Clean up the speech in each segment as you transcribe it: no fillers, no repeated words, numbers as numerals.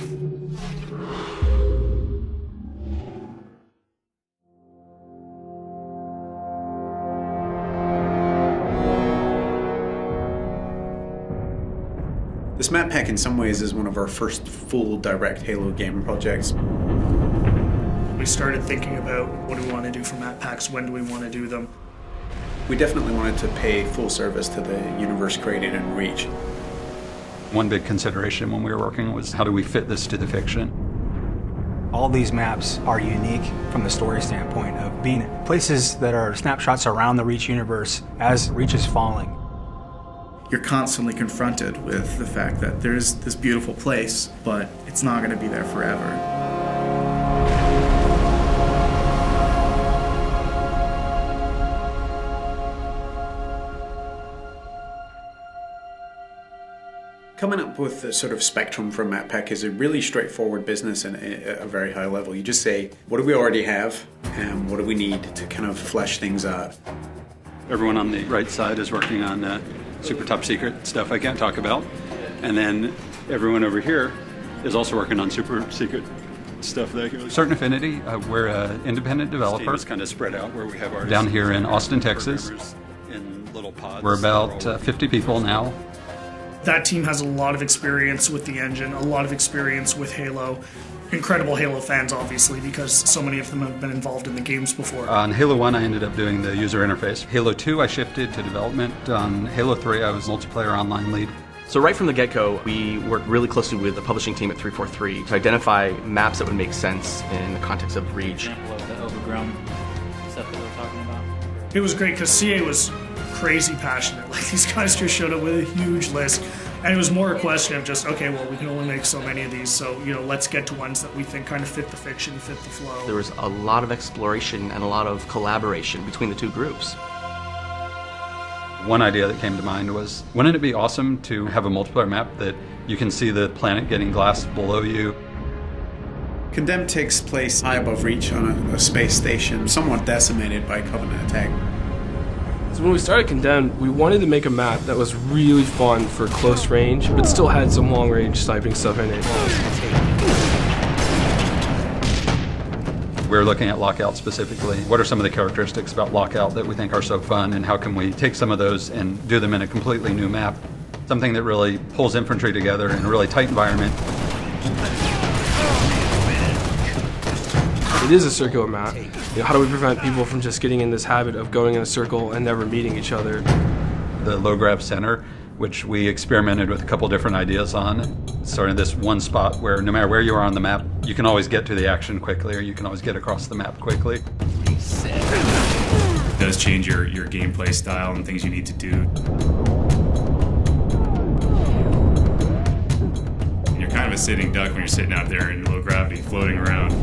This map pack in some ways is one of our first full direct Halo game projects. We started thinking about what do we want to do for map packs, when do we want to do them. We definitely wanted to pay full service to the universe created in Reach. One big consideration when we were working was how do we fit this to the fiction? All these maps are unique from the story standpoint of being places that are snapshots around the Reach universe as Reach is falling. You're constantly confronted with the fact that there's this beautiful place, but it's not going to be there forever. Coming up with the sort of spectrum for a map pack is a really straightforward business and at a very high level. You just say, what do we already have and what do we need to kind of flesh things out? Everyone on the right side is working on super top secret stuff I can't talk about. And then everyone over here is also working on super secret stuff that goes. Certain Affinity, we're an independent developer. It's kind of spread out where we have artists down here in Austin, Texas. In little pods. We're about 50 people now. That team has a lot of experience with the engine, a lot of experience with Halo. Incredible Halo fans, obviously, because so many of them have been involved in the games before. On Halo 1, I ended up doing the user interface. Halo 2, I shifted to development. On Halo 3, I was multiplayer online lead. So right from the get-go, we worked really closely with the publishing team at 343 to identify maps that would make sense in the context of Reach. Example of the overgrown stuff that we're talking about. It was great because CA was crazy passionate. Like, these guys just showed up with a huge list. And it was more a question of just, okay, well, we can only make so many of these, so, let's get to ones that we think kind of fit the fiction, fit the flow. There was a lot of exploration and a lot of collaboration between the two groups. One idea that came to mind was, wouldn't it be awesome to have a multiplayer map that you can see the planet getting glassed below you? Condemned takes place high above Reach on a space station, somewhat decimated by Covenant attack. So when we started Condemned, we wanted to make a map that was really fun for close range, but still had some long range sniping stuff in it. We're looking at Lockout specifically. What are some of the characteristics about Lockout that we think are so fun, and how can we take some of those and do them in a completely new map? Something that really pulls infantry together in a really tight environment. It is a circular map. How do we prevent people from just getting in this habit of going in a circle and never meeting each other? The low grab center, which we experimented with a couple different ideas on, starting this one spot where no matter where you are on the map, you can always get to the action quickly, or you can always get across the map quickly. It does change your gameplay style and things you need to do. And you're kind of a sitting duck when you're sitting out there in low gravity, floating around.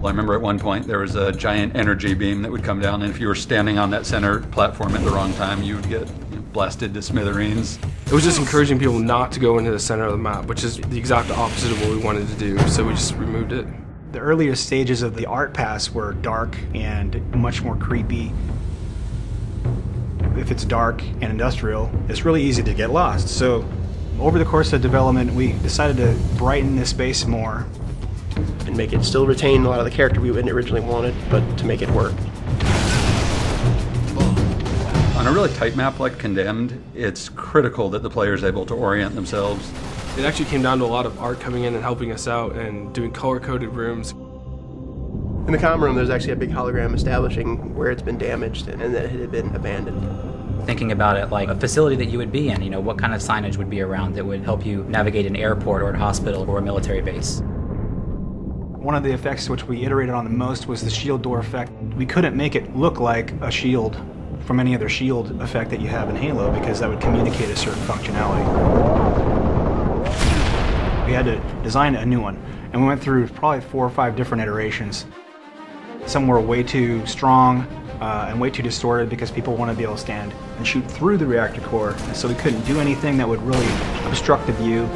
I remember at one point there was a giant energy beam that would come down, and if you were standing on that center platform at the wrong time, you would get blasted to smithereens. It was just encouraging people not to go into the center of the map, which is the exact opposite of what we wanted to do, so we just removed it. The earliest stages of the art pass were dark and much more creepy. If it's dark and industrial, it's really easy to get lost. So over the course of development, we decided to brighten this space more. And make it still retain a lot of the character we originally wanted, but to make it work. On a really tight map like Condemned, it's critical that the player is able to orient themselves. It actually came down to a lot of art coming in and helping us out and doing color-coded rooms. In the comm room, there's actually a big hologram establishing where it's been damaged and that it had been abandoned. Thinking about it like a facility that you would be in, what kind of signage would be around that would help you navigate an airport or a hospital or a military base. One of the effects which we iterated on the most was the shield door effect. We couldn't make it look like a shield from any other shield effect that you have in Halo because that would communicate a certain functionality. We had to design a new one, and we went through probably 4 or 5 different iterations. Some were way too strong and way too distorted because people want to be able to stand and shoot through the reactor core, and so we couldn't do anything that would really obstruct the view.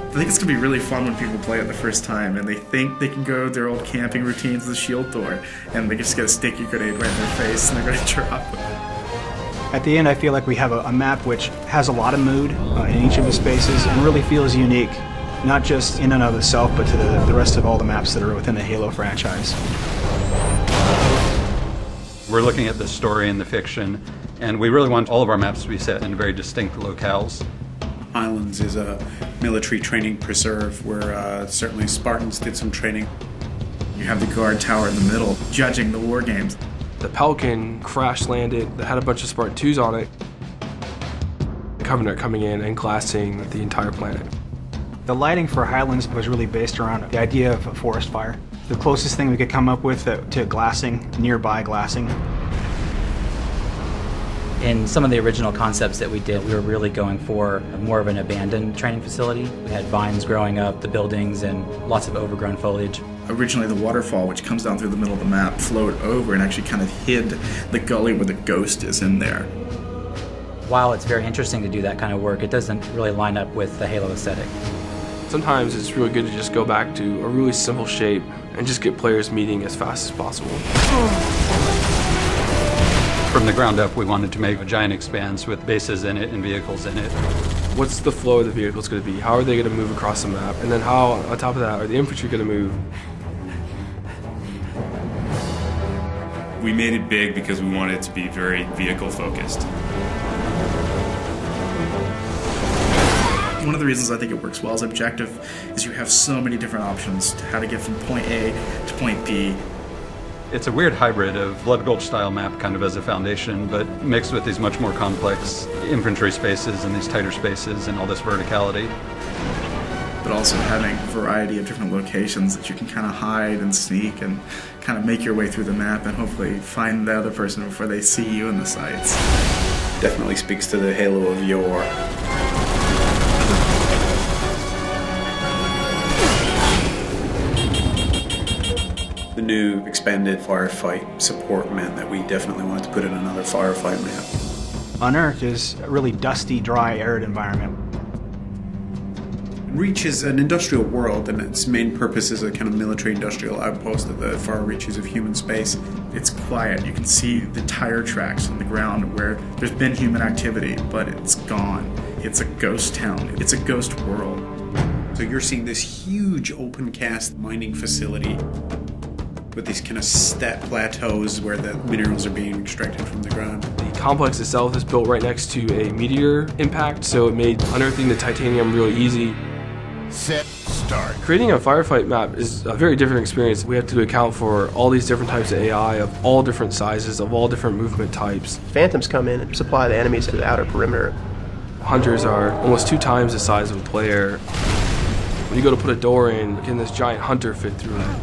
I think it's going to be really fun when people play it the first time and they think they can go their old camping routines to the shield door and they just get a sticky grenade right in their face and they're going to drop it. At the end, I feel like we have a map which has a lot of mood in each of the spaces and really feels unique, not just in and of itself, but to the rest of all the maps that are within the Halo franchise. We're looking at the story and the fiction, and we really want all of our maps to be set in very distinct locales. Highlands is a military training preserve where certainly Spartans did some training. You have the guard tower in the middle, judging the war games. The Pelican crash landed that had a bunch of Spartan 2s on it. The Covenant coming in and glassing the entire planet. The lighting for Highlands was really based around the idea of a forest fire. The closest thing we could come up with to glassing, nearby glassing. In some of the original concepts that we did, we were really going for more of an abandoned training facility. We had vines growing up, the buildings, and lots of overgrown foliage. Originally, the waterfall, which comes down through the middle of the map, flowed over and actually kind of hid the gully where the ghost is in there. While it's very interesting to do that kind of work, it doesn't really line up with the Halo aesthetic. Sometimes it's really good to just go back to a really simple shape and just get players meeting as fast as possible. From the ground up, we wanted to make a giant expanse with bases in it and vehicles in it. What's the flow of the vehicles going to be? How are they going to move across the map? And then how, on top of that, are the infantry going to move? We made it big because we wanted it to be very vehicle focused. One of the reasons I think it works well as objective is you have so many different options to how to get from point A to point B. It's a weird hybrid of Blood Gulch style map kind of as a foundation, but mixed with these much more complex infantry spaces and these tighter spaces and all this verticality. But also having a variety of different locations that you can kind of hide and sneak and kind of make your way through the map and hopefully find the other person before they see you in the sights. Definitely speaks to the Halo of yore. The new expanded firefight support meant that we definitely wanted to put in another firefight map. Unearthed is a really dusty, dry, arid environment. Reach is an industrial world, and its main purpose is a kind of military industrial outpost at the far reaches of human space. It's quiet. You can see the tire tracks on the ground where there's been human activity, but it's gone. It's a ghost town. It's a ghost world. So you're seeing this huge open cast mining facility with these kind of step plateaus where the minerals are being extracted from the ground. The complex itself is built right next to a meteor impact, so it made unearthing the titanium really easy. Set, start. Creating a firefight map is a very different experience. We have to account for all these different types of AI of all different sizes, of all different movement types. Phantoms come in and supply the enemies to the outer perimeter. Hunters are almost 2 times the size of a player. When you go to put a door in, can this giant hunter fit through it?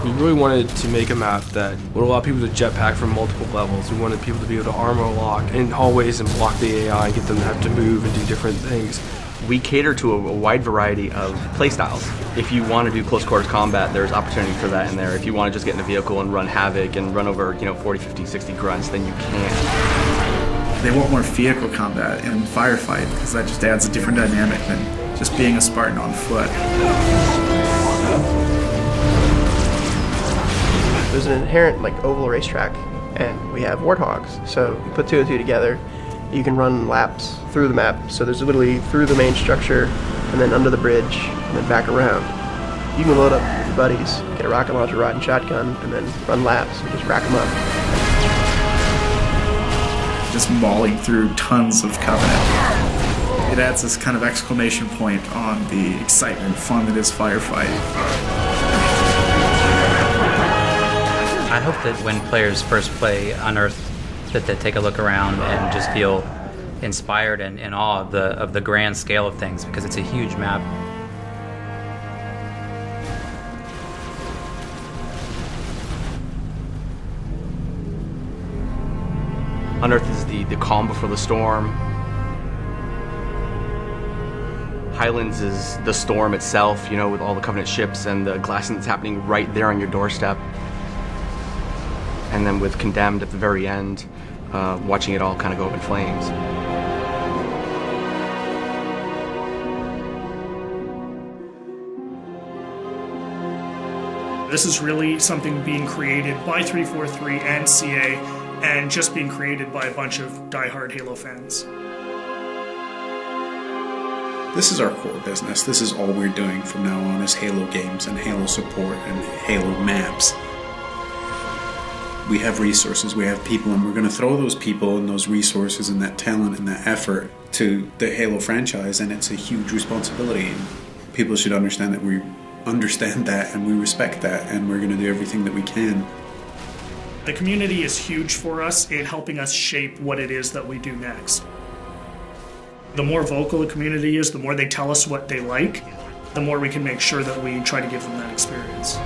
We really wanted to make a map that would allow people to jetpack from multiple levels. We wanted people to be able to armor lock in hallways and block the AI and get them to have to move and do different things. We cater to a wide variety of playstyles. If you want to do close quarters combat, there's opportunity for that in there. If you want to just get in a vehicle and run havoc and run over, 40, 50, 60 grunts, then you can. They want more vehicle combat in firefight because that just adds a different dynamic than just being a Spartan on foot. There's an inherent oval racetrack, and we have warthogs. So you put 2 and 2 together, you can run laps through the map. So there's literally through the main structure, and then under the bridge, and then back around. You can load up with your buddies, get a rocket launcher, riding shotgun, and then run laps and just rack them up. Just mauling through tons of Covenant. It adds this kind of exclamation point on the excitement and fun that is firefight. I hope that when players first play Unearthed, that they take a look around and just feel inspired and in awe of the grand scale of things, because it's a huge map. Unearthed is the calm before the storm. Highlands is the storm itself, with all the Covenant ships and the glassing that's happening right there on your doorstep. And then with Condemned at the very end, watching it all kind of go up in flames. This is really something being created by 343 and CA and just being created by a bunch of diehard Halo fans. This is our core business. This is all we're doing from now on is Halo games and Halo support and Halo maps. We have resources, we have people, and we're going to throw those people and those resources and that talent and that effort to the Halo franchise, and it's a huge responsibility. And people should understand that we understand that and we respect that, and we're going to do everything that we can. The community is huge for us in helping us shape what it is that we do next. The more vocal the community is, the more they tell us what they like, the more we can make sure that we try to give them that experience.